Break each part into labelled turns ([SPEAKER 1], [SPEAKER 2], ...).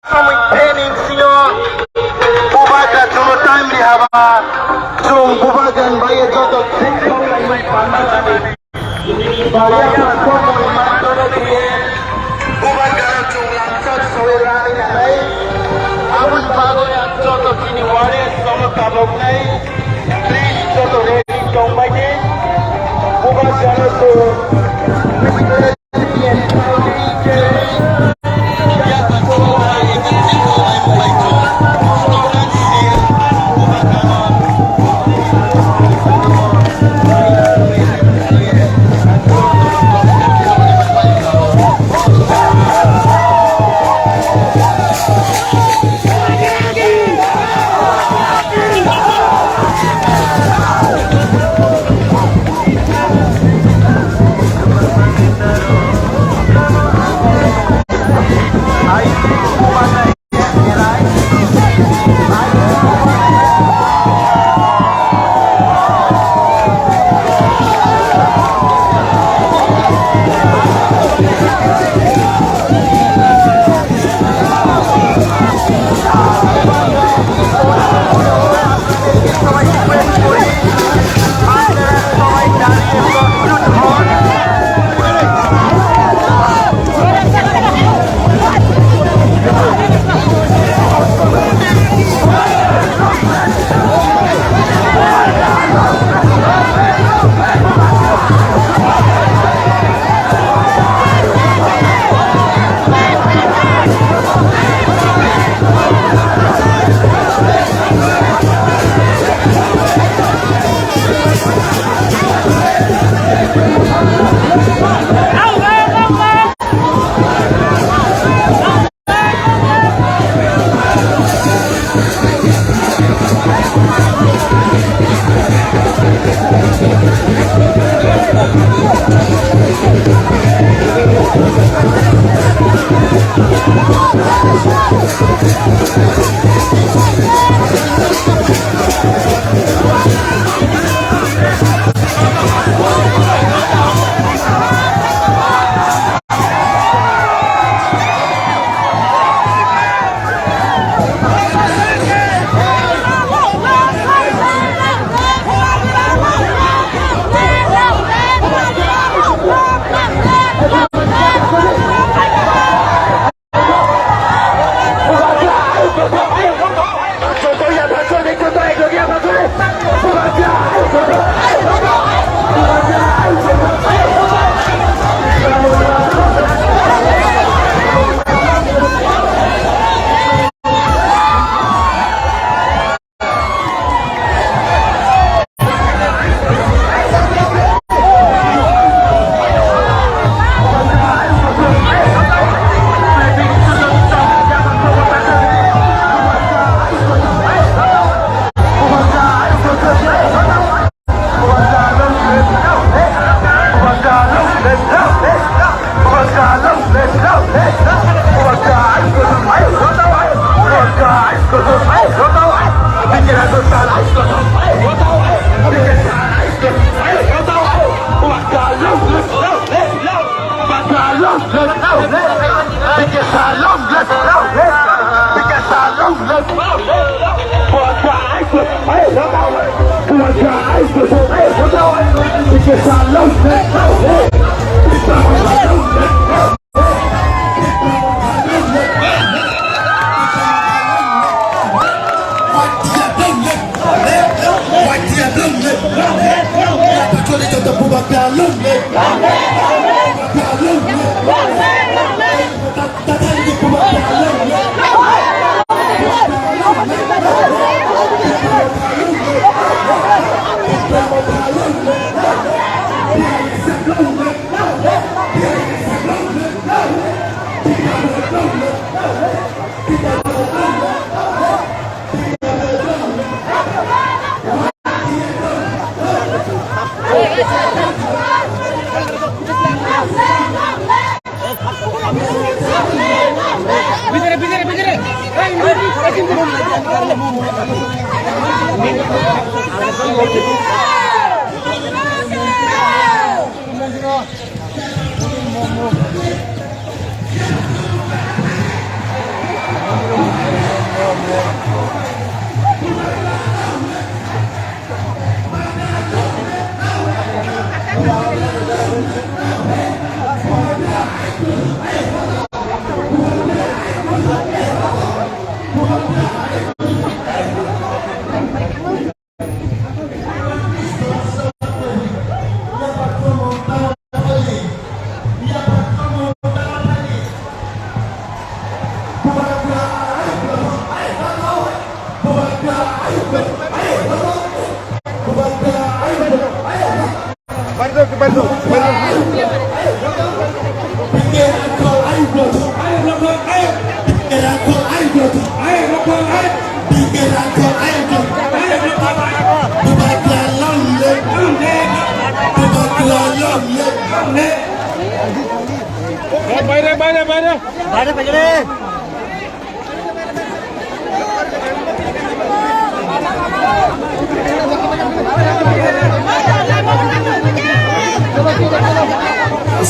[SPEAKER 1] training sino bubaga jono time li haba jong bubagan baye joto sikong lai mai panna sabe baya ko mo mantoro diye bubaga jong langsat soelani nai amun bago ya joto kini ware somo tabok nai please joto ready jong baye bubaga to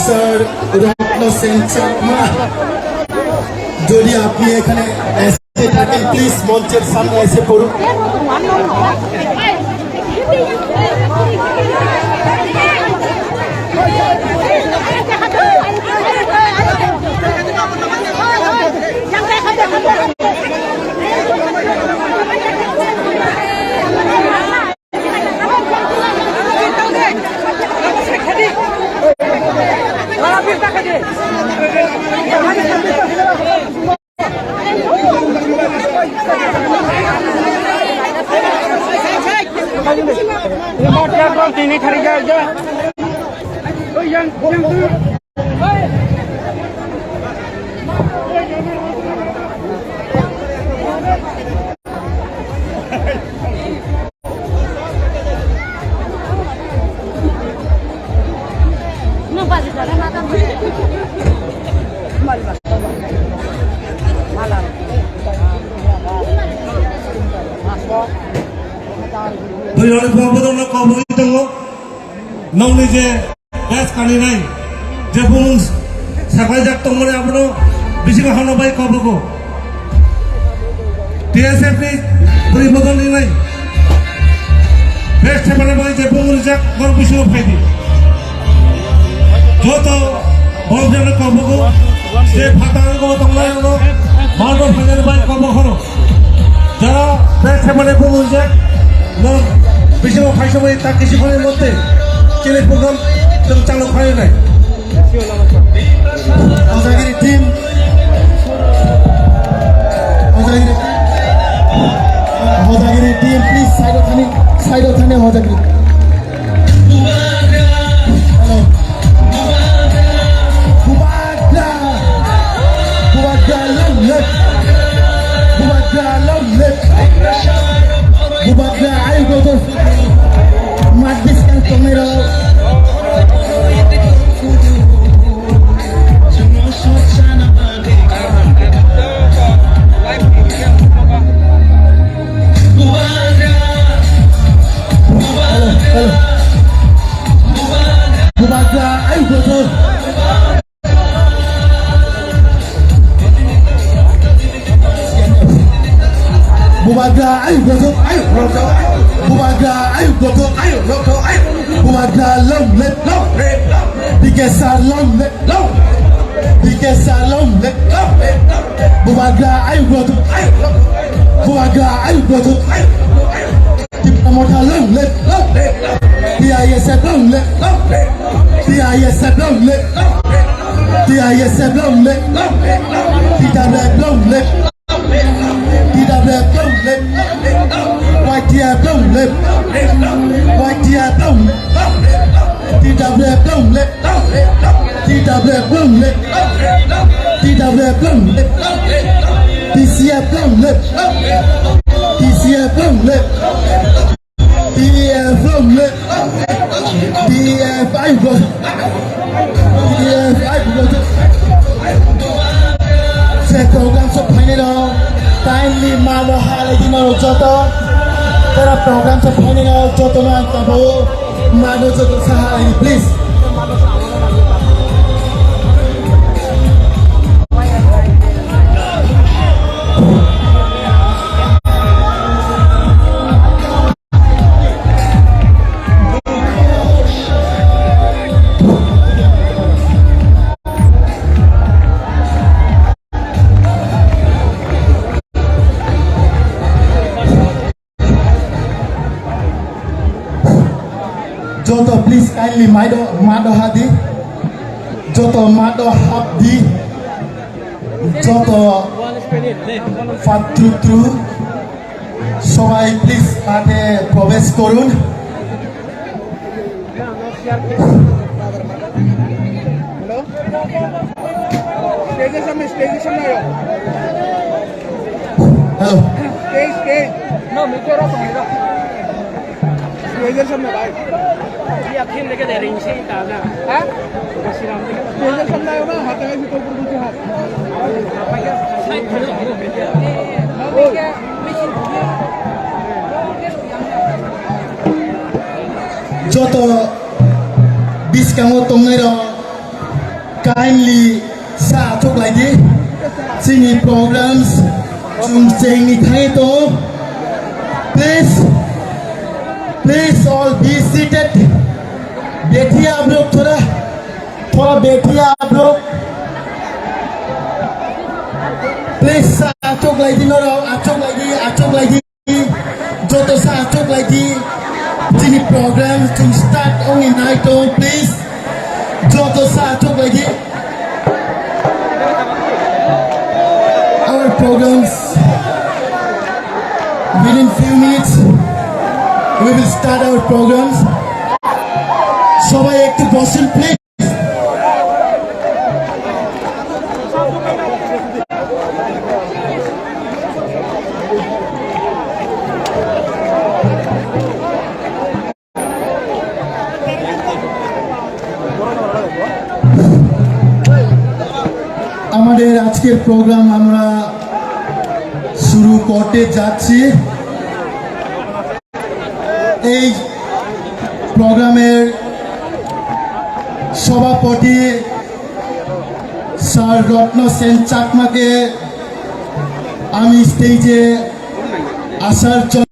[SPEAKER 1] sir Ratna Sen Chakma, যদি আপনি এখানে এসে থাকেন please মঞ্চের সামনে এসে পড়ুন।
[SPEAKER 2] नौनि जे बेस कानि नाय जे बुं साफाय जाक तंगरे आपनो बिसि हानो बाय कबको टीएसएफ नि पुरी बदल नि नाय बेस छेबाने बाय जे बुं जाक गर बिसि फायदि जो तो बल जने कबको जे फाटान को तंगरे नो मारो फायदे बाय कबको जरा बेस छेबाने बुं जाक नो बिसि फायसो बाय ता किसी खाने मते Chile program tentang lokal ini. Hozagiri team, Hozagiri team, please side of Thane Hozagiri. Bubaga, ayo go to. Madis kan tomero. Bubaga, ayo go to. Bubaga, ayo go to. Ayo go to. Bubaga, ayo go to. Ayo go to. Ayo. Bubaga, long let long. Biggest long let long. Biggest long let long. Bubaga, ayo go to. Ayo. Bubaga, ayo go to. Ayo. Tipamota long let long. DISF long let long. DISF long let long. DISF long let long. DWF long let long. DWF long let long. YTF long let long. YTF long let long. DWF long let long. DWF long let long. DWF long let long. DCF long let long. DCF long let long. DEF long let long. DEF I go. DEF I go. Set program so final. Timely mano hala di mano joto. Tera program so final joto man kabo. Mano joto sahara please. Joto please kindly Mado Hadi Joto Mado Habdi Joto Fatru সবাই please মাঠে প্রবেশ করুন
[SPEAKER 3] স্টেজের সামনে আয়ো
[SPEAKER 2] hello
[SPEAKER 3] stage স্টেজের সামনে ভাই হ্যাঁ স্টেজের সামনে আয়ো না হাতে কাছে তোর উপর দুটো হাত
[SPEAKER 2] যত discount tongnairo kindly sa chok lai di singing programs chung cheng ni thai to please all be seated बैठिए आप लोग थोड़ा बैठिए आप लोग please achok lai di noro achok lai di joto sa achok lai di singing programs to start only night on please joto sa achok lai di our programs within few minutes we will start our programs সবাই একটু বসেন please আমাদের আজকের programme আমরা শুরু করতে যাচ্ছি এই প্রোগ্রামের সভাপতি স্যার রত্ন সেন চাকমাকে আমি স্টেজে আসার জন্য